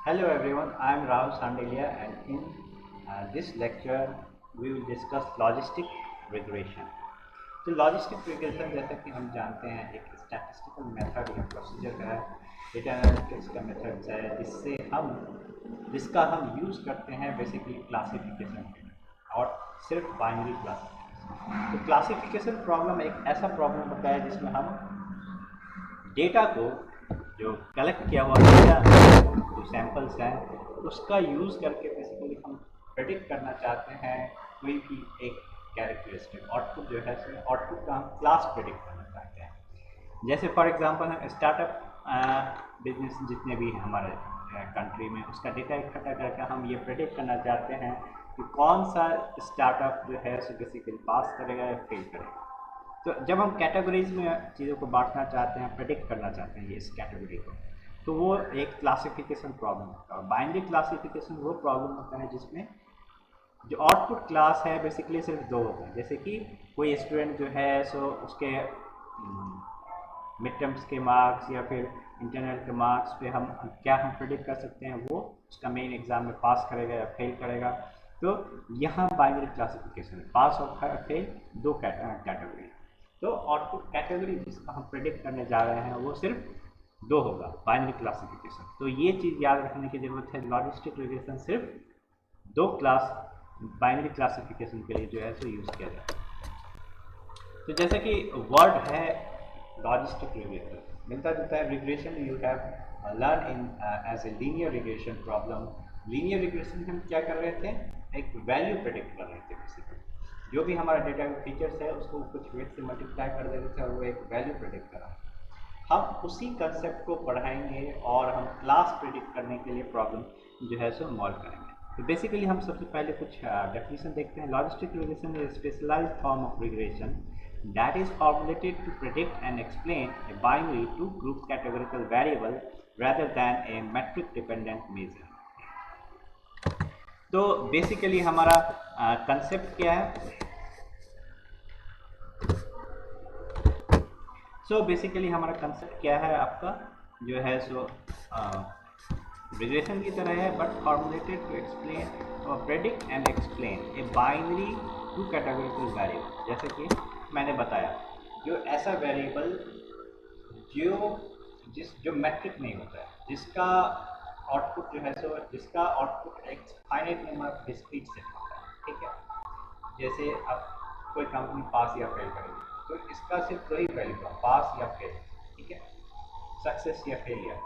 Hello everyone, I am Rahul Sandelia and in this lecture we will discuss logistic regression. तो logistic regression जैसा कि हम जानते हैं एक स्टैटिस्टिकल मेथड या प्रोसीजर है, डेटा एनालिटिक्स का मेथड है जिसका हम यूज़ करते हैं बेसिकली क्लासिफिकेशन के लिए और सिर्फ बाइनरी क्लासिफिकेशन। तो क्लासिफिकेशन प्रॉब्लम एक ऐसा प्रॉब्लम होता है जिसमें हम डेटा को जो कलेक्ट किया हुआ डेटा जो सैंपल्स हैं उसका यूज़ करके बेसिकली हम प्रेडिक्ट करना चाहते हैं कोई भी एक कैरेक्टरिस्टिक आउटपुट जो है आउटपुट का हम क्लास प्रेडिक्ट करना चाहते हैं। जैसे फॉर एग्जांपल हम स्टार्टअप बिजनेस जितने भी हैं हमारे कंट्री में उसका डेटा इकट्ठा करके हम ये प्रेडिक्ट करना चाहते हैं कि कौन सा स्टार्टअप जो है सो बेसिकली पास करेगा या फेल करेगा। तो जब हम कैटेगरीज में चीज़ों को बांटना चाहते हैं, प्रेडिक्ट करना चाहते हैं ये इस कैटेगरी को, तो वो एक क्लासिफिकेशन प्रॉब्लम होता है। बाइनरी क्लासिफिकेशन वो प्रॉब्लम होता है जिसमें जो आउटपुट क्लास है बेसिकली सिर्फ दो होता है। जैसे कि कोई स्टूडेंट जो है सो उसके मिड टर्म्स के मार्क्स या फिर इंटरनल के मार्क्स पे हम प्रेडिक्ट कर सकते हैं वो उसका मेन एग्जाम में पास करेगा या फेल करेगा। तो यहाँ बाइनरी क्लासिफिकेशन पास और फेल दो कैटेगरी। तो आउटपुट कैटेगरी जिसका हम प्रेडिक्ट करने जा रहे हैं वो सिर्फ दो होगा, बाइनरी क्लासिफिकेशन। तो ये चीज़ याद रखने की ज़रूरत है, लॉजिस्टिक रिग्रेशन सिर्फ दो क्लास बाइनरी क्लासिफिकेशन के लिए जो है सो यूज़ किया जाता है। तो जैसे कि वर्ड है लॉजिस्टिक रिग्रेशन, मिलता जुलता है regression you have learn in as a linear regression problem. Linear regression में हम क्या कर रहे थे, एक वैल्यू प्रेडिक्ट कर रहे थे। बेसिकली जो भी हमारा डेटा का फीचर्स है उसको कुछ वेट से मल्टीप्लाई कर देते थे और वो एक वैल्यू प्रेडिक्ट करा। हम उसी कंसेप्ट को पढ़ाएंगे और हम क्लास प्रेडिक्ट करने के लिए प्रॉब्लम जो है सो मॉल्व करेंगे। तो बेसिकली हम सबसे पहले कुछ डेफिनेशन देखते हैं। Logistic regression is specialized form of regression that is formulated to predict and explain a binary two group categorical variable rather than a metric dependent measure. तो बेसिकली हमारा कंसेप्ट क्या है? सो बेसिकली हमारा कंसेप्ट क्या है आपका जो है सो रिग्रेशन की तरह है बट फॉर्मुलेटेड टू एक्सप्लेन और predict and explain a binary to categorical variable. जैसे कि मैंने बताया जो ऐसा वेरिएबल जो मैट्रिक नहीं होता है, जिसका आउटपुट जो है सो जिसका आउटपुट एक finite number of discrete set होता है। ठीक है, जैसे अब कोई कंपनी पास या फेल करेगी तो इसका सिर्फ वही वैल्यू होगा, पास या फेल। ठीक है, सक्सेस या फेलियर।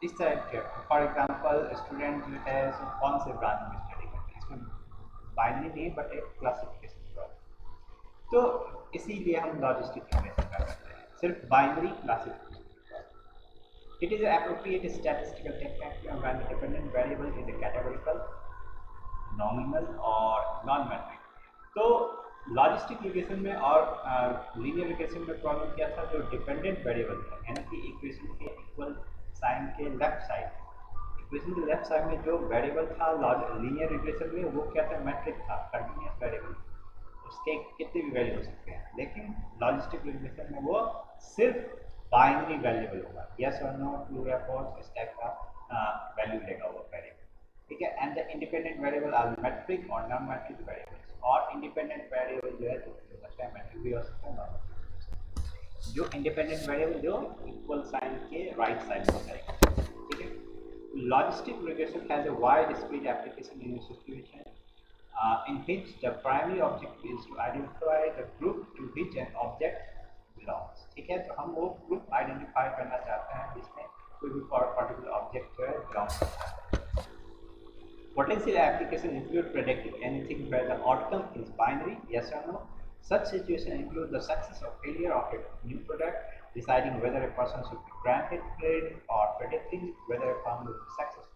इस तरह के फॉर एग्जांपल स्टूडेंट जो है सो कौन से ब्रांच में स्टडी करते हैं, इसमें बाइनरी नहीं बट एक क्लासिफिकेशन प्रॉब्लम। तो इसीलिए हम लॉजिस्टिक रिग्रेशन का करते हैं, सिर्फ binary classification. It is appropriate statistical technique when the dependent variable is a categorical, nominal और नॉन मैट्रिक। तो लॉजिस्टिक रिग्रेशन में और लीनियर रिग्रेशन में प्रॉब्लम क्या था, जो डिपेंडेंट वेरिएबल था यानी कि इक्वेशन के इक्वल साइन के लेफ्ट साइड, इक्वेशन के लेफ्ट साइड में जो वेरिएबल था लीनियर रिग्रेशन में वो क्या था, मैट्रिक था, कंटिन्यूस वेरिएबल, उसके कितने भी वैल्यू हो सकते हैं। लेकिन लॉजिस्टिक रिग्रेशन में वो सिर्फ बाइनरी वेरिएबल होगा, यस और नो, ट्रू या फॉल्स, इस टाइप का वैल्यू लेगा वो वेरिएबल। ठीक है, and the independent variable are metric और नॉन मैट्रिक वेरिएबल्स। और इंडिपेंडेंट वेरिएबल जो है तो हो सकता है मैट्रिक भी हो सकता है, नॉन मैट्रिक। जो इंडिपेंडेंट वेरिएबल जो इक्वल साइन के राइट साइड में करेगा। ठीक है, logistic regression has a widespread application in a situation in which the primary objective is to identify the group to which an object belongs। ठीक है, तो हम वो ग्रुप आइडेंटिफाई करना चाहते हैं जिसमें कोई भी पर्टिकुलर ऑब्जेक्ट जो है बिलोंग करता है। Potential application include predicting anything where the outcome is binary, yes or no. Such situations include the success or failure of a new product, deciding whether a person should be granted credit, or predicting whether a firm will be successful।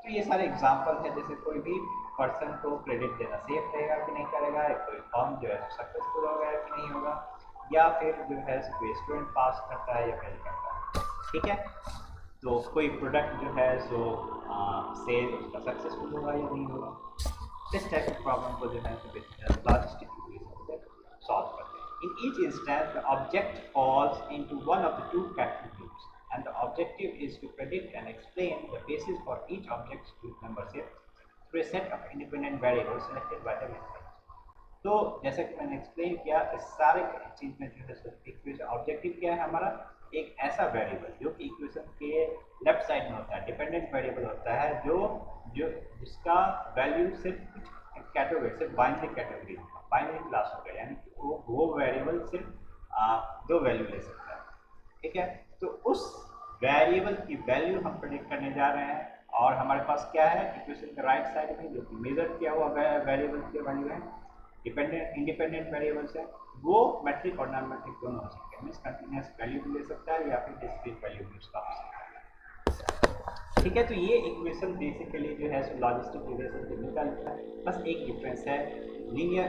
तो ये सारे example है, जैसे कोई भी person को credit देना safe रहेगा कि नहीं करेगा, या कोई फर्म जो है सक्सेसफुल होगा कि नहीं होगा, या फिर जो है कोई स्टूडेंट पास करता है या फेल करता है। ठीक है, तो कोई प्रोडक्ट जो है सो सेल उसका सक्सेसफुल होगा या नहीं होगा। इस टाइप की प्रॉब्लम को जो है लॉजिस्टिक रिग्रेशन से सॉल्व करते हैं। In each instance the object falls into one of the two category groups and the objective is to predict and explain the basis for each object's group membership through a set of independent variables selected by the method. तो जैसा कि मैंने explain किया, इस सारे चीज में जो है इक्वेशन ऑब्जेक्टिव क्या है हमारा, एक ऐसा वेरिएबल जो कि इक्वेशन के लेफ्ट साइड में होता है, डिपेंडेंट वेरिएबल होता है, जो जो जिसका वैल्यू सिर्फ कुछ कैटेगरी, सिर्फ बाइनरी कैटेगरी, बाइनरी क्लास हो गया, यानी कि वो वेरिएबल सिर्फ दो वैल्यू ले सकता है। ठीक है, तो उस वेरिएबल की वैल्यू हम प्रेडिक्ट करने जा रहे हैं, और हमारे पास क्या है इक्वेशन के राइट साइड में जो कि मेजर किया हुआ वेरिएबल की वैल्यू है, डिपेंडेंट इंडिपेंडेंट वेरिएबल्स है, वो मैट्रिक और नॉन मैट्रिक दोनों हो सकते हैं, मीन्स कंटिन्यूस वैल्यू भी ले सकता है या फिर डिस्क्रीट वैल्यू भी उसका हो सकता है। ठीक है, तो ये इक्वेशन बेसिकली जो है लॉजिस्टिक रिग्रेशन से मिलता जुलता है, बस एक डिफरेंस है linear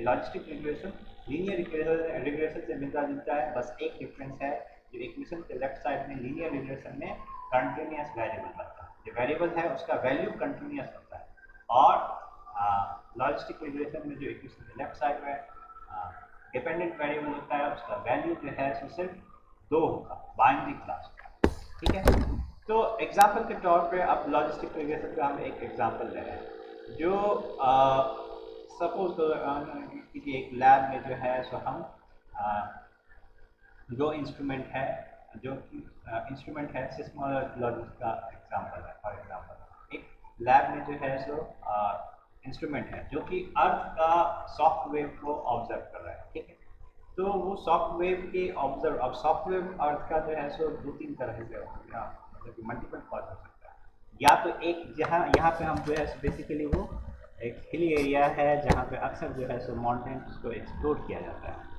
logistic regression linear regression से मिलता जुलता है, बस एक डिफरेंस है, जो इक्वेशन के लेफ्ट साइड में लीनियर रिग्रेशन में कंटिन्यूस वेरिएबल बनता है, जो वेरिएबल है उसका वैल्यू कंटिन्यूस होता है, और लॉजिस्टिक रिग्रेशन में जो इक्वेशन के लेफ्ट साइड में डिपेंडेंट वेरिएबल होता है, उसका वैल्यू जो है सिर्फ दो होगा, बाइनरी क्लास का। ठीक है, तो एग्जाम्पल के तौर पे अब लॉजिस्टिक रिग्रेशन का हम एक एग्जाम्पल ले रहे हैं, जो सपोज किसी एक लैब में जो है सो हम जो इंस्ट्रूमेंट है, जो इंस्ट्रूमेंट है सिस्मोलॉजी का एग्जाम्पल है, फॉर एग्जाम्पल एक लैब में जो है सो इंस्ट्रूमेंट है जो कि अर्थ का सॉफ्ट वेव को ऑब्जर्व कर रहा है। ठीक है, तो वो सॉफ्ट वेव के ऑब्जर्व, अब सॉफ्ट वेव अर्थ का जो है सो दो तीन तरह से होगा, मतलब कि मल्टीपल कॉज हो सकता है, या तो एक जहाँ यहाँ पे हम जो है बेसिकली वो एक हिली एरिया है जहाँ पे अक्सर जो है सो माउंटेन्स को एक्सप्लोर किया जाता है,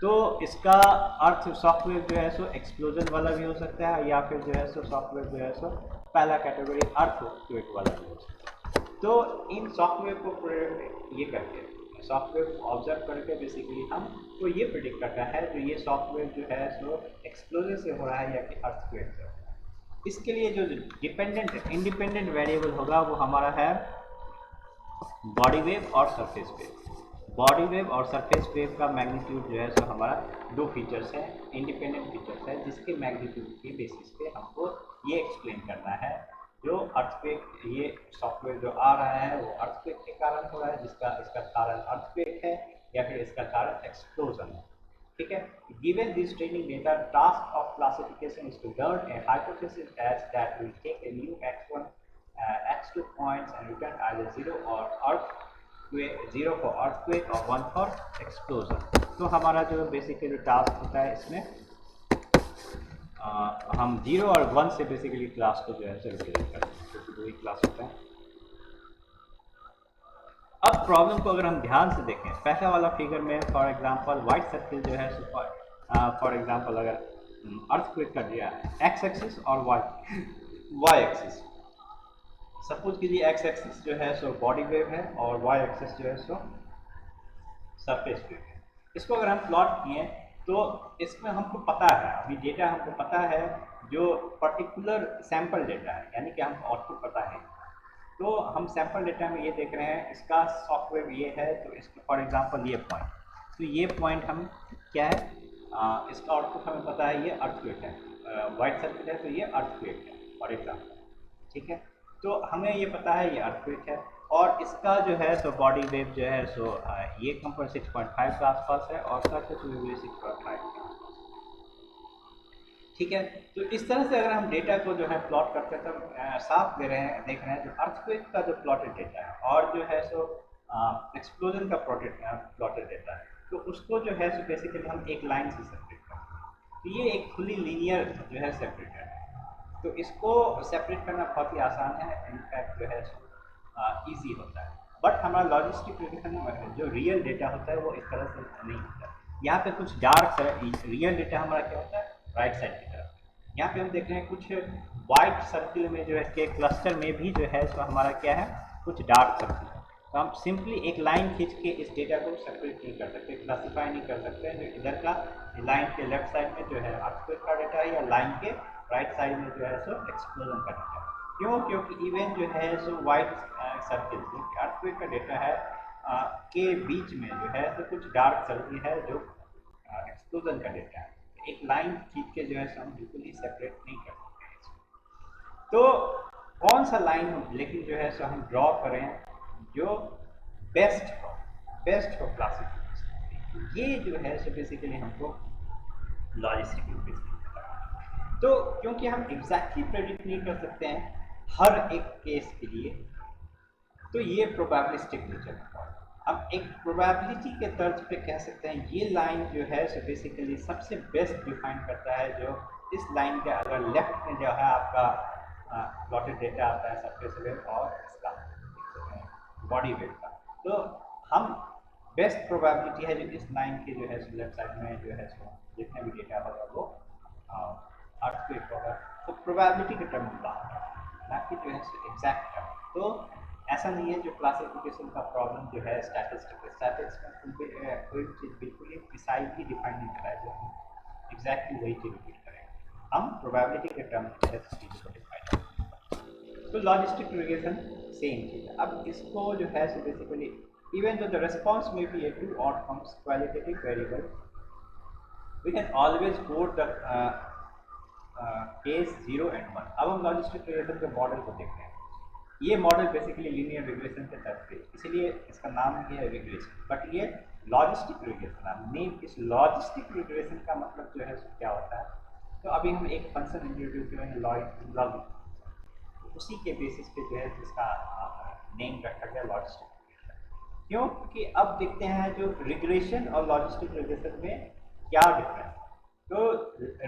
तो इसका अर्थ सॉफ्टवेयर जो है सो एक्सप्लोजन वाला भी हो सकता है, या फिर जो है सो सॉफ्टवेयर जो है सो पहला कैटेगरी अर्थक्वेक वाला भी हो सकता है। तो इन सॉफ्टवेयर को ये करके सॉफ्टवेयर को ऑब्जर्व करके बेसिकली हम तो ये प्रिडिक्ट करता है जो ये सॉफ्टवेयर जो है सो एक्सप्लोजन से हो रहा है या कि अर्थक्वेक से हो रहा है। इसके लिए जो इंडिपेंडेंट वेरिएबल होगा वो हमारा है बॉडी वेव और सरफेस वेव। बॉडी वेव और सरफेस वेव का मैग्नीट्यूड जो है सो हमारा दो फीचर्स है, इंडिपेंडेंट फीचर्स है, जिसके मैग्नीट्यूड के बेसिस पे हमको ये एक्सप्लेन करना है जो अर्थक्वेक, ये सॉफ्टवेयर जो आ रहा है वो अर्थक्वेक के कारण हो रहा है, जिसका इसका कारण अर्थक्वेक है या फिर इसका कारण एक्सप्लोजन है। ठीक है, given this training data, task of classification is to learn a hypothesis as that will take a new x1 x2 points and return either 0 और अर्थ 0 फॉर अर्थक्वेक और 1 फॉर एक्सप्लोजन। तो हमारा जो बेसिकली टास्क होता है इसमें हम 0 और 1 से बेसिकली क्लास को जो है रिप्रेजेंट करते हैं, क्योंकि दो ही क्लास होता है। अब प्रॉब्लम को अगर हम ध्यान से देखें, पहला वाला फिगर में फॉर एग्जांपल व्हाइट सर्किल जो है फॉर एग्जांपल अगर अर्थक्वेक कर दिया है एक्स एक्सिस और वाई एक्सिस, सपोज कीजिए एक्स एक्सिस जो है सो बॉडी वेव है और वाई एक्सिस जो है सो सरफेस वेव है। इसको अगर हम प्लॉट किए तो इसमें हमको पता है, अभी डेटा हमको पता है जो पर्टिकुलर सैंपल डेटा है, यानी कि हमको आउटपुट पता है, तो हम सैंपल डेटा में ये देख रहे हैं इसका सॉफ्टवेयर ये है, तो इसका फॉर एग्जांपल ये पॉइंट, तो ये पॉइंट हम क्या है इसका आउटपुट हमें पता है ये अर्थक्वेक है, वाइट सर्किल है तो ये अर्थक्वेक है फॉर एग्जांपल। ठीक है, तो हमें ये पता है ये अर्थक्वेक है, और इसका जो है सो बॉडी वेव जो है सो ये कंपर 6.5 के आसपास है और सरफेस वेव भी 6.5 के आसपास। ठीक है, तो इस तरह से अगर हम डेटा को जो है प्लॉट करते हैं तो साफ देख रहे हैं जो अर्थक्वेक का जो प्लॉटेड डेटा है और जो है सो एक्सप्लोजन का प्लॉटेड डेटा है, तो उसको जो है सो बेसिकली हम एक लाइन से सेपरेट करते हैं, तो ये एक फुली लीनियर जो है सेपरेटर है, तो इसको सेपरेट करना बहुत ही आसान है, इनफैक्ट जो है ईजी होता है। बट हमारा लॉजिस्टिक रिग्रेशन जो रियल डेटा होता है वो इस तरह से नहीं होता है। यहाँ पे कुछ डार्क रियल डेटा हमारा क्या होता है राइट साइड की तरफ, यहाँ पे हम देख रहे हैं कुछ वाइट सर्किल में जो है के क्लस्टर में भी जो है सो हमारा क्या है कुछ डार्क सर्किल है, तो हम सिंपली एक लाइन खींच के इस डेटा को सेपरेट नहीं कर सकते, क्लासीफाई नहीं कर सकते जो इधर का लाइन के लेफ्ट साइड में जो है अर्थक्वेक का डेटा है या लाइन के राइट साइड में जो है सो एक्सप्लोजन का डेटा है। क्यों? क्योंकि इवन जो है सो वाइट सर्किल जो अर्थक्वेक का डेटा है के बीच में जो है तो कुछ डार्क सर्किल है जो एक्सप्लोजन का डेटा है, एक लाइन खींच के जो है हम बिल्कुल ही सेपरेट नहीं कर सकते हैं इसको। तो कौन सा लाइन लेकिन जो है सो हम ड्रॉ करें जो बेस्ट हो क्लासिफिकेशन, ये जो है सो बेसिकली हमको लॉजिस्टिक रिग्रेशन। तो क्योंकि हम एग्जैक्टली प्रेडिक्ट नहीं कर सकते हैं हर एक केस के लिए, तो ये प्रोबेबिलिस्टिक नेचर है। अब एक प्रोबेबिलिटी के तर्ज पे कह सकते हैं ये लाइन जो है सो बेसिकली सबसे बेस्ट डिफाइन करता है जो इस लाइन के अगर लेफ्ट में जो है आपका प्लॉटेड डेटा आता है सरफेस वेव और इसका बॉडी वेव का, तो हम बेस्ट प्रोबेबिलिटी है जो इस लाइन के जो है लेफ्ट साइड में जो है सो जितने भी डेटा होगा वो अर्थक्वेक होगा। तो प्रोबेबिलिटी के टर्म में बात है ना कि जो है एग्जैक्ट टर्म। तो ऐसा नहीं है जो क्लासिफिकेशन का प्रॉब्लम जो है स्टैटिस्टिक्स में कोई चीज़ बिल्कुल ही प्रिसाइजली डिफाइन नहीं करा है जो हम एग्जैक्टली वही चीज़ रिपीट करें, हम प्रोबेबिलिटी के टर्म में चीज़ को डिफाइन। तो लॉजिस्टिक रिग्रेशन सेम चीज़ है। अब इसको जो है सो बेसिकली इवन जो द रिस्पॉन्स में be a two outcomes qualitative variable, we can always quote the case 0 and 1। अब हम लॉजिस्टिक रिग्रेशन के मॉडल को देख रहे हैं। ये मॉडल बेसिकली लीनियर रिग्रेशन के तहत पे, इसलिए इसका नाम ही है रिग्रेशन, बट ये लॉजिस्टिक रिग्रेशन नेम। इस लॉजिस्टिक रिग्रेशन का मतलब जो है क्या होता है, तो अभी हम एक फंक्शन इंट्रोड्यूस करेंगे लॉग, उसी के बेसिस पे जो है जिसका नेम रखा गया लॉजिस्टिक रिग्रेशन। क्यों? क्योंकि अब देखते हैं जो रिग्रेशन और लॉजिस्टिक रिग्रेशन में क्या डिफरेंस है। तो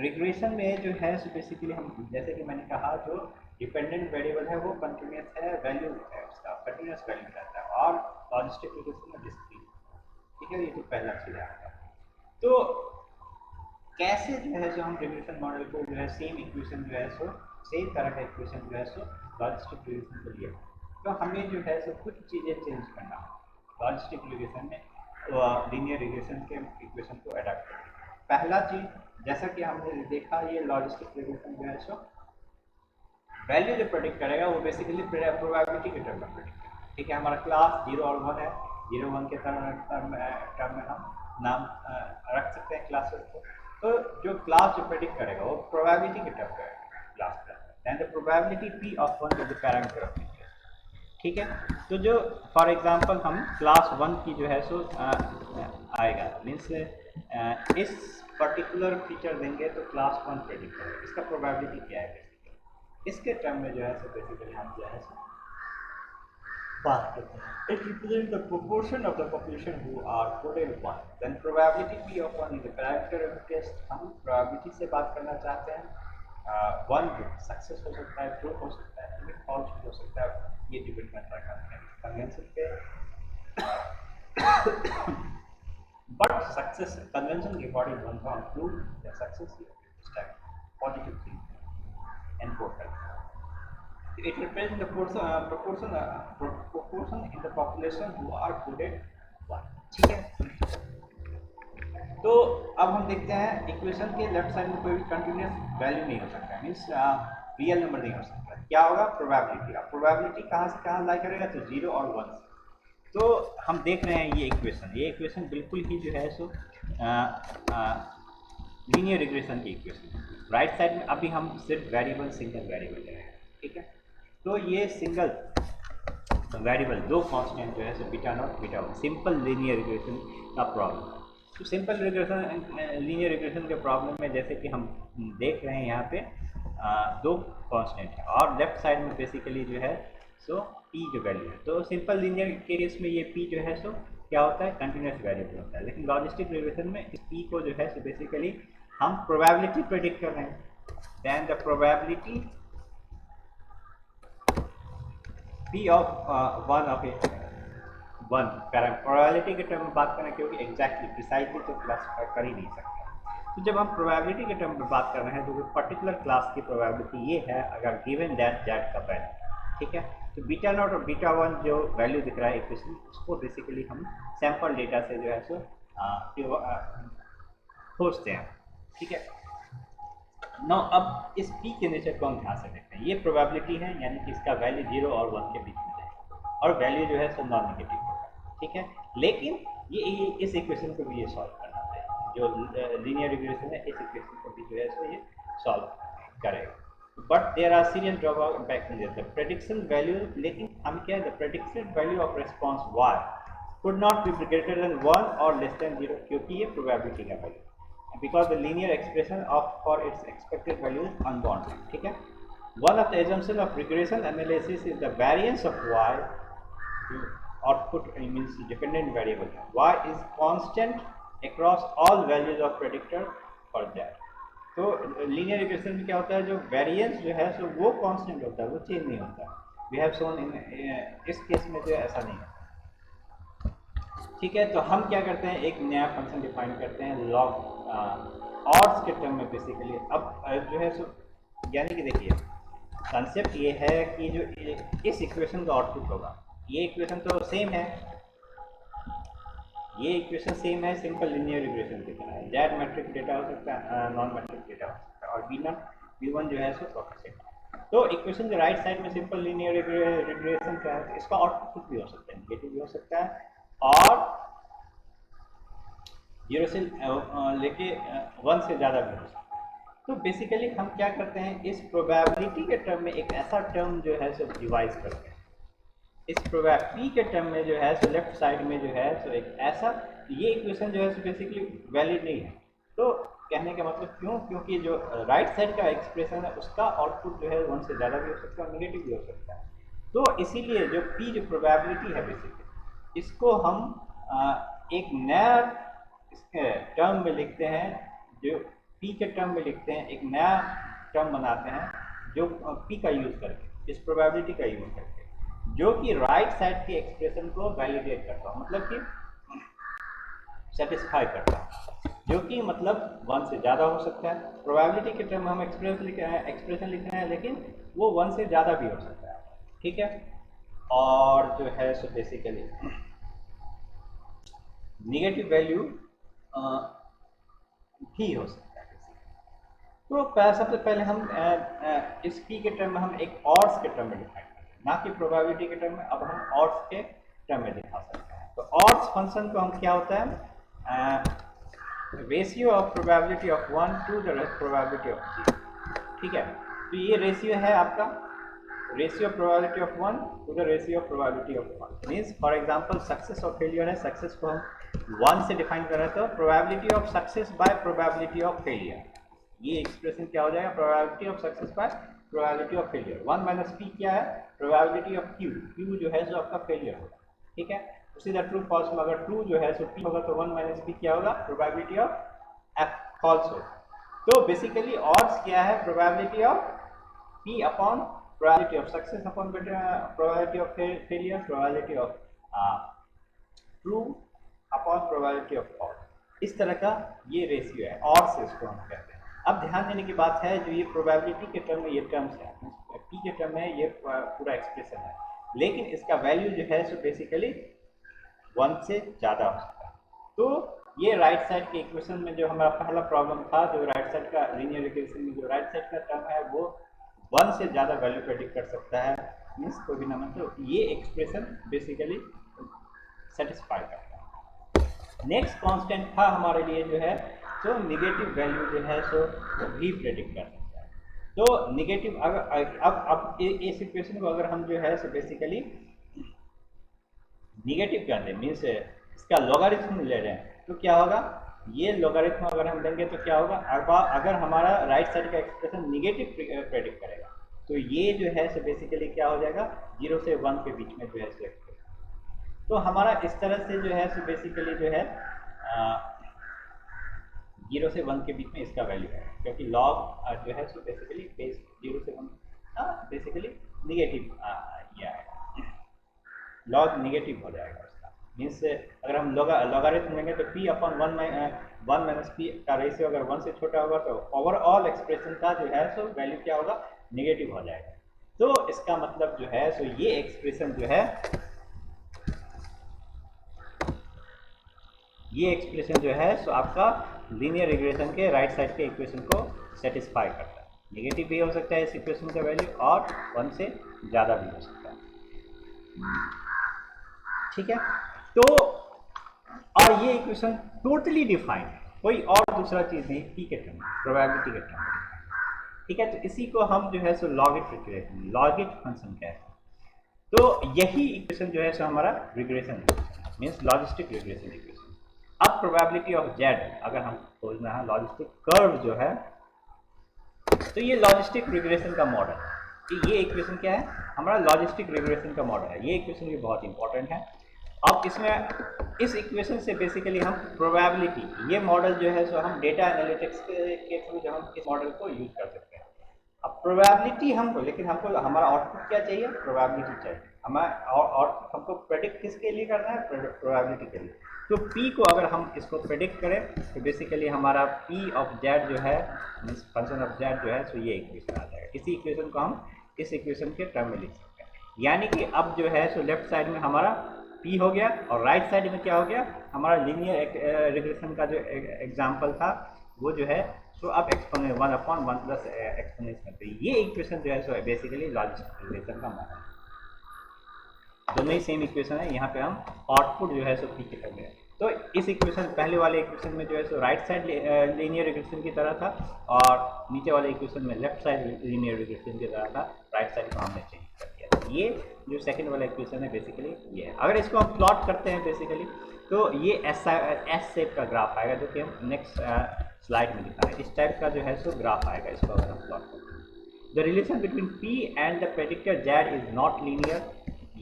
रिग्रेशन में जो है सो बेसिकली हम जैसे कि मैंने कहा जो डिपेंडेंट वेरिएबल है वो कंटिन्यूस है, वैल्यू है उसका कंटिन्यूस वैल्यू रहता है, और लॉजिस्टिक रिग्रेशन में डिस्क्रीट। ठीक है, ये तो पहला चीज़ आता है। तो कैसे जो है सो हम रिग्रेशन मॉडल को जो है सेम इक्वेशन जो है सो सेम तरह का इक्वेशन जो है सो लॉजिस्टिक रिग्रेशन के लिए, तो हमें जो है सो कुछ चीज़ें चेंज करना लॉजिस्टिक रिग्रेशन में लीनियर रिग्रेशन के इक्वेशन को अडॉप्ट करें। पहला चीज जैसा कि हमने देखा ये लॉजिस्टिक रिग्रेशन जो है सो वैल्यू जो प्रेडिक्ट करेगा वो बेसिकली प्रोबेबिलिटी के टर्म में प्रेडिक्ट करेगा। ठीक है, हमारा क्लास 0 और 1 है, 0 1 के टर्म में हम नाम रख सकते हैं क्लासेस को। तो जो क्लास जो प्रेडिक्ट करेगा वो प्रोबेबिलिटी के टर्म में क्लास करेगा, and the probability p of 1 is the parameter of interest. ठीक है, तो जो फॉर एग्जांपल हम क्लास 1 की जो है सो आएगा मीन्स इस पर्टिकुलर फीचर देंगे तो क्लास 1 प्रेडिक्ट करेगा, इसका प्रोबेबिलिटी क्या है इसके टर्म में जो है सो बेसिकली हम जो है सो बात करते हैं। It represent the proportion of the population who are coded 1, then probability p of 1 is the parameter of test. हम प्रोबेबिलिटी से बात करना चाहते हैं, 1 सक्सेस हो सकता है, ट्रू हो सकता है, इवन फॉल्स हो सकता है, ये डिपेंड करता है कन्वेंशन पे। बट सक्सेस कन्वेंशन के अकॉर्डिंग वन फॉर्म ट्रू या success positive thing and portal. It represents the proportion in the population who are coded 1। ठीक है, तो अब हम देखते हैं इक्वेशन के लेफ्ट साइड में कोई भी कंटिन्यूस वैल्यू नहीं हो सकता, मीन्स रियल नंबर नहीं हो सकता। क्या होगा? प्रोबेबिलिटी। अब प्रोबेबिलिटी कहाँ से कहाँ लाई करेगा, तो 0 और 1 से। तो हम देख रहे हैं ये इक्वेशन बिल्कुल ही जो है सो लीनियर रिग्रेशन की इक्वेशन। राइट साइड में अभी हम सिर्फ वेरिएबल सिंगल वेरिएबल ले रहे हैं। ठीक है, तो ये सिंगल वेरिएबल दो कांस्टेंट जो है so beta not beta 1, simple linear regression का प्रॉब्लम। तो सिंपल रिग्रेशन लीनियर रिग्रेशन के प्रॉब्लम में जैसे कि हम देख रहे हैं यहाँ पे दो कांस्टेंट है और लेफ्ट साइड में बेसिकली जो है सो p जो वैल्यू है। तो सिंपल लीनियर के केस में ये p जो है सो क्या होता है, कंटिन्यूस वेरिएबल होता है। लेकिन लॉजिस्टिक रिग्रेशन में इस p को जो है सो बेसिकली हम प्रोबेबिलिटी प्रेडिक्ट कर रहे हैं, then the probability p of 1 of a 1 probability के टर्म में बात करें, क्योंकि एग्जैक्टली प्रिसाइजली तो क्लासिफाई कर ही नहीं सकते। तो जब हम प्रोबेबिलिटी के टर्म में बात कर रहे हैं तो पर्टिकुलर क्लास की प्रोबेबिलिटी ये है अगर गिवन दैट जेड का वैल्यू। ठीक है, तो बीटा नॉट और बीटा 1 जो वैल्यू दिख रहा है इक्वेशन, उसको बेसिकली हम सैंपल डेटा से जो है सो खोजते हैं। ठीक है, नो अब इस p के नेचर को हम ध्यान से देखते हैं। ये प्रोबेबिलिटी है, यानी कि इसका वैल्यू 0 और 1 के बीच में है और वैल्यू जो है सो नॉन नेगेटिव होगा। ठीक है, लेकिन ये इस इक्वेशन को भी ये सॉल्व करना चाहिए। जो लीनियर रिग्रेशन है इस इक्वेशन को भी जो है सो ये सॉल्व करेगा। But there are serious drawback impacting the prediction value, लेकिन हम क्या है the predicted value of response y could not be greater than 1 or less than 0, क्योंकि ये प्रोबेबिलिटी का value, because the linear expression of for its expected value is unbounded, ठीक है। One of the assumptions of regression analysis is the variance of y, output means dependent variable, y is constant across all values of predictor for that। तो linear regression में क्या होता है, जो variance जो है सो वो कांस्टेंट होता है, वो चेंज नहीं होता। वी हैव शोन इन इस केस में जो ऐसा नहीं है, ठीक है। तो हम क्या करते हैं, एक नया फंक्शन डिफाइन करते हैं लॉग ऑड्स के टर्म में बेसिकली। अब जो है सो यानी कि देखिए कंसेप्ट ये है कि जो इस इक्वेशन का आउटपुट होगा, ये इक्वेशन तो सेम है, ये इक्वेशन सेम है सिंपल लीनियर रिग्रेशन की तरह है। जेड मैट्रिक्स डेटा हो सकता है, नॉन मैट्रिक्स डेटा हो सकता है, और V1 जो है सो कोएफिशिएंट। तो इक्वेशन के राइट साइड में सिंपल लीनियर रिग्रेशन का है, इसका आउटपुट कुछ भी हो सकता है, नेगेटिव भी हो सकता है और 0 से लेके 1 से ज़्यादा भी हो सकता है। तो बेसिकली हम क्या करते हैं, इस प्रोबेबिलिटी के टर्म में एक ऐसा टर्म जो है सो डिवाइस करते हैं। इस प्रोबेबिलिटी के टर्म में जो है सो लेफ्ट साइड में जो है सो एक ऐसा, ये इक्वेशन जो है सो बेसिकली वैलिड नहीं है। तो कहने का मतलब क्यों, क्योंकि जो राइट साइड का एक्सप्रेशन है उसका आउटपुट जो है 1 से ज़्यादा भी हो सकता है और नेगेटिव भी हो सकता है। तो इसीलिए जो P जो प्रोबेबिलिटी है बेसिकली, इसको हम एक नया टर्म में लिखते हैं, जो P के टर्म में लिखते हैं, एक नया टर्म बनाते हैं जो P का यूज़ करके, इस प्रोबेबिलिटी का यूज़ करके, जो कि राइट साइड के एक्सप्रेशन को वैलिडेट करता है, मतलब कि सेटिस्फाई करता है, जो कि मतलब 1 से ज़्यादा हो सकता है। प्रोबेबिलिटी के टर्म में हम एक्सप्रेशन लिख रहे हैं, लेकिन वो 1 से ज़्यादा भी हो सकता है, ठीक है। और जो है सो बेसिकली नेगेटिव वैल्यू भी हो सकता है। तो सबसे पहले हम इस पी के टर्म में हम एक ऑड्स के टर्म में डिफाइन करते हैं, ना कि प्रोबेबिलिटी के टर्म में। अब हम ऑड्स के टर्म में दिखा सकते हैं। तो ऑड्स फंक्शन को हम क्या होता है, ratio of probability of 1 to the probability of 0, ठीक है। तो ये रेशियो है आपका ratio of probability of 1 to the ratio of probability of 1। Means for example success और फेलियर है, सक्सेस को हम 1 से डिफाइन कर रहे हैं, तो probability of success by probability of failure, ये एक्सप्रेशन क्या हो जाएगा, probability of success by probability of failure. 1 minus P क्या है, प्रोबेबिलिटी ऑफ क्यू, क्यू जो है जो आपका फेलियर होगा, ठीक है। उसी तरह ट्रू फॉल्स में अगर ट्रू जो है सो पी होगा तो 1 माइनस पी क्या होगा, प्रोबेबिलिटी ऑफ एफ फॉल्स होगा। तो बेसिकली ऑड्स क्या है, probability of P upon probability of success upon probability of failure, probability of true upon probability of false. इस तरह का ये रेशियो है, ऑड्स इसको हम कहते हैं। अब ध्यान देने की बात है, जो ये प्रोबेबिलिटी के टर्म में ये टर्म्स है, पी के टर्म में ये पूरा एक्सप्रेशन है, लेकिन इसका वैल्यू जो है सो बेसिकली 1 से ज़्यादा हो सकता है। तो ये राइट साइड के इक्वेशन में जो हमारा पहला प्रॉब्लम था, जो राइट साइड का लीनियर इक्वेशन में जो राइट साइड का टर्म है वो 1 से ज़्यादा वैल्यू प्रेडिक्ट कर सकता है, मीन्स कोई भी नंबर, तो ये एक्सप्रेशन बेसिकली सेटिस्फाई करता है। नेक्स्ट कांस्टेंट था हमारे लिए जो है तो निगेटिव वैल्यू जो है सो भी प्रेडिक्ट कर सकता है। तो निगेटिव अगर अब इस इक्वेशन को अगर हम जो है सो बेसिकली निगेटिव कर दें, मीन्स इसका लॉगरिथम ले रहे हैं, तो क्या होगा, ये लॉगरिथम अगर हम देंगे तो क्या होगा, अगर हमारा राइट साइड का एक्सप्रेशन निगेटिव प्रेडिक्ट करेगा तो ये जो है सो बेसिकली क्या हो जाएगा, 0 से 1 के बीच में जो है सो एक्सप्रेशन। तो हमारा इस तरह से जो है सो बेसिकली जो है 0 से 1 के बीच में इसका वैल्यू है, क्योंकि लॉग जो है सो बेसिकली बेस 0 से 1 बेसिकली निगेटिव ये आएगा, लॉग निगेटिव हो जाएगा उसका। मीन्स अगर हम लॉगरिथम लेंगे तो p अपॉन 1 माइनस पी का रेशियो अगर 1 से छोटा होगा तो ओवरऑल एक्सप्रेशन का जो है सो वैल्यू क्या होगा, निगेटिव हो जाएगा। तो इसका मतलब जो है सो ये एक्सप्रेशन जो है, ये एक्सप्रेशन जो है सो आपका लीनियर रिग्रेशन के राइट साइड के इक्वेशन को सेटिस्फाई करता है। नेगेटिव भी हो सकता है इस इक्वेशन का वैल्यू और 1 से ज़्यादा भी हो सकता है, ठीक है। तो और ये इक्वेशन टोटली डिफाइंड है, कोई और दूसरा चीज़ नहीं, पी के टर्म में, प्रोबेबिलिटी के टर्म में। ठीक है, तो इसी को हम जो है सो लॉगिट रिग्रेशन, लॉगिट फंक्शन कहते हैं। तो यही इक्वेशन जो है सो हमारा regression means logistic regression equation. अब प्रोबेबिलिटी ऑफ जेड अगर हम खोजना है, लॉजिस्टिक कर्व जो है, तो ये लॉजिस्टिक रिग्रेशन का मॉडल है। कि ये इक्वेशन क्या है, हमारा लॉजिस्टिक रिग्रेशन का मॉडल है। ये इक्वेशन भी बहुत इंपॉर्टेंट है। अब इसमें इस इक्वेशन से बेसिकली हम प्रोबेबिलिटी, ये मॉडल जो है सो हम डेटा एनालिटिक्स के थ्रू जो हम इस मॉडल को यूज कर सकते हैं। अब प्रोबेबिलिटी हमको, लेकिन हमको हमारा आउटपुट क्या चाहिए, प्रोबेबिलिटी चाहिए हमारा। और हमको प्रेडिक्ट किसके लिए करना है, प्रोबेबिलिटी के लिए। तो P को अगर हम इसको प्रेडिक्ट करें तो बेसिकली हमारा P ऑफ जेड जो है मीन्स फंक्शन ऑफ जेड जो है, तो ये इक्वेशन आ जाएगा। इसी इक्वेशन को हम इस इक्वेशन के टर्म में लिख सकते हैं। यानी कि अब जो है सो लेफ्ट साइड में हमारा P हो गया और राइट साइड में क्या हो गया, हमारा लीनियर रिग्रेशन का जो एग्जाम्पल था वो जो है सो अब एक्सपोनेंशियल 1/1 प्लस एक्सपोनेंशियल। तो ये इक्वेशन जो है सो बेसिकली लॉजिस्टिक रिग्रेशन का मॉडल है। दोनों ही सेम इक्वेशन है। यहाँ पे हम आउटपुट जो है सो पी के टर्म में। तो इस इक्वेशन, पहले वाले इक्वेशन में जो है सो राइट साइड लीनियर रिग्रेशन की तरह था और नीचे वाले इक्वेशन में लेफ्ट साइड लीनियर रिग्रेशन की तरह था। राइट साइड को हमने चेंज कर दिया। ये जो सेकंड वाला इक्वेशन है बेसिकली ये है। अगर इसको हम प्लॉट करते हैं बेसिकली तो ये एस शेप का ग्राफ आएगा, जो कि हम नेक्स्ट स्लाइड में दिखा रहे हैं। इस टाइप का जो है सो ग्राफ आएगा इसको अगर हम प्लॉट करते हैं। The relation between P and the predictor Z is not linear.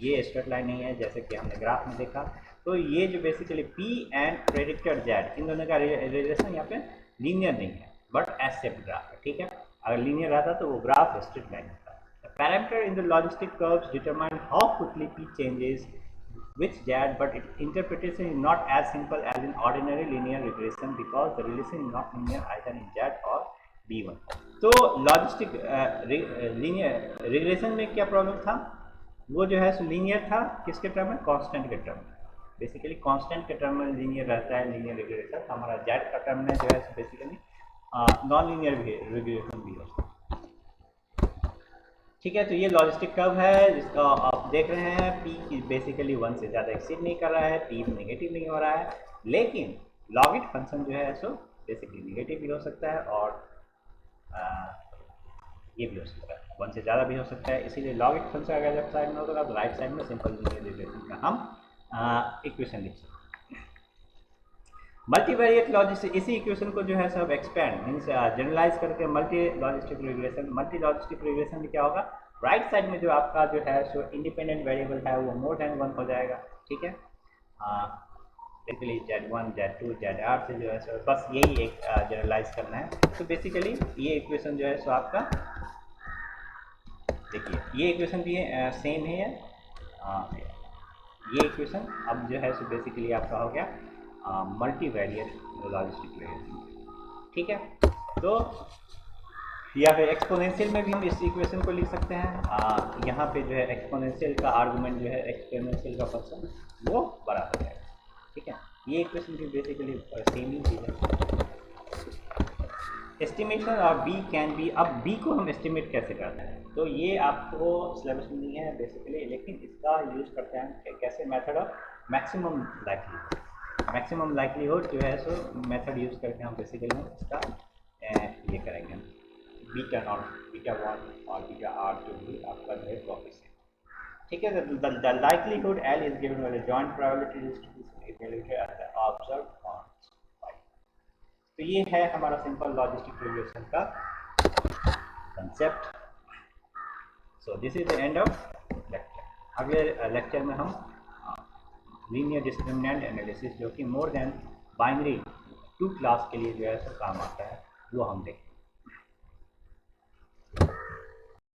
ये स्ट्रेट लाइन नहीं है जैसे कि हमने ग्राफ में देखा। तो ये जो basically P and predictor Z, इन दोनों का रिलेशन यहाँ पे लीनियर नहीं है बट एस शेप ग्राफ है। ठीक है, अगर लीनियर रहता तो वो ग्राफ स्ट्रेट लाइन होता। The parameter in the logistic curves determine how quickly P changes which Z, but its interpretation is not as simple as in ordinary linear regression because the relation is not linear either in Z or B1। तो logistic linear regression में क्या problem था, वो जो है linear था किसके term में, कांस्टेंट के टर्म में। बेसिकली कांस्टेंट के टर्म में लीनियर रहता है लीनियर रिग्रेशन। हमारा जेड का टर्म में जो है बेसिकली नॉन लीनियर रिग्रेशन भी होता है। ठीक है, तो ये लॉजिस्टिक कर्व है जिसका आप देख रहे हैं P बेसिकली 1 से ज़्यादा एक्सीड नहीं कर रहा है, P नेगेटिव नहीं हो रहा है। लेकिन लॉगिट फंक्शन जो है सो बेसिकली नेगेटिव भी हो सकता है और ये भी हो सकता है, 1 से ज़्यादा भी हो सकता है। इसीलिए लॉगिट फंक्शन अगर लेफ्ट साइड में होगा तो राइट साइड में सिंपल लीनियर रिग्रेशन का हम इक्वेशन लिख सकते हैं। मल्टीवेरिएट लॉजिस्टिक, इसी इक्वेशन को जो है सब एक्सपेंड मीन्स जनरलाइज करके मल्टी लॉजिस्टिक रिग्रेशन में क्या होगा, राइट साइड में जो आपका जो है सो इंडिपेंडेंट वेरिएबल है वो मोर देन 1 हो जाएगा। ठीक है, बेसिकली Z1 Z2 ZR से जो है सो बस यही एक जनरलाइज करना है। तो बेसिकली ये इक्वेशन जो है सो आपका देखिए, ये इक्वेशन भी सेम ही है। ये इक्वेशन अब जो है सो बेसिकली आपका हो गया मल्टीवेरिएट लॉजिस्टिक रिग्रेशन। ठीक है, तो या फिर एक्सपोनेंशियल में भी हम इस इक्वेशन को लिख सकते हैं। यहाँ पे जो है एक्सपोनेंशियल का आर्गुमेंट जो है एक्सपोनेंशियल का फंक्शन वो बड़ा हो जाएगा। ठीक है, ये इक्वेशन भी बेसिकली सेम ही चीज़ है। Estimation of B can be, अब बी को हम एस्टिमेट कैसे करते हैं, तो ये आपको सिलेबस में नहीं है बेसिकली, लेकिन इसका यूज करते हैं कैसे, method of maximum likelihood. Maximum likelihood जो है सो मेथड यूज करके हम बेसिकली हम इसका ये करेंगे, बीटा नॉट बीटा 1 और बीटा आर जो भी आपका जो है कोएफिशिएंट। ठीक है, the likelihood L is given by the joint probability distribution evaluated at the observed points. तो ये है हमारा सिंपल लॉजिस्टिक रिग्रेशन का concept. So this is the end of lecture. अगले लेक्चर में हम लीनियर डिस्क्रिमिनेंट एनालिसिस जो कि मोर देन बाइनरी 2 क्लास के लिए जो है सो काम आता है वो हम देखेंगे।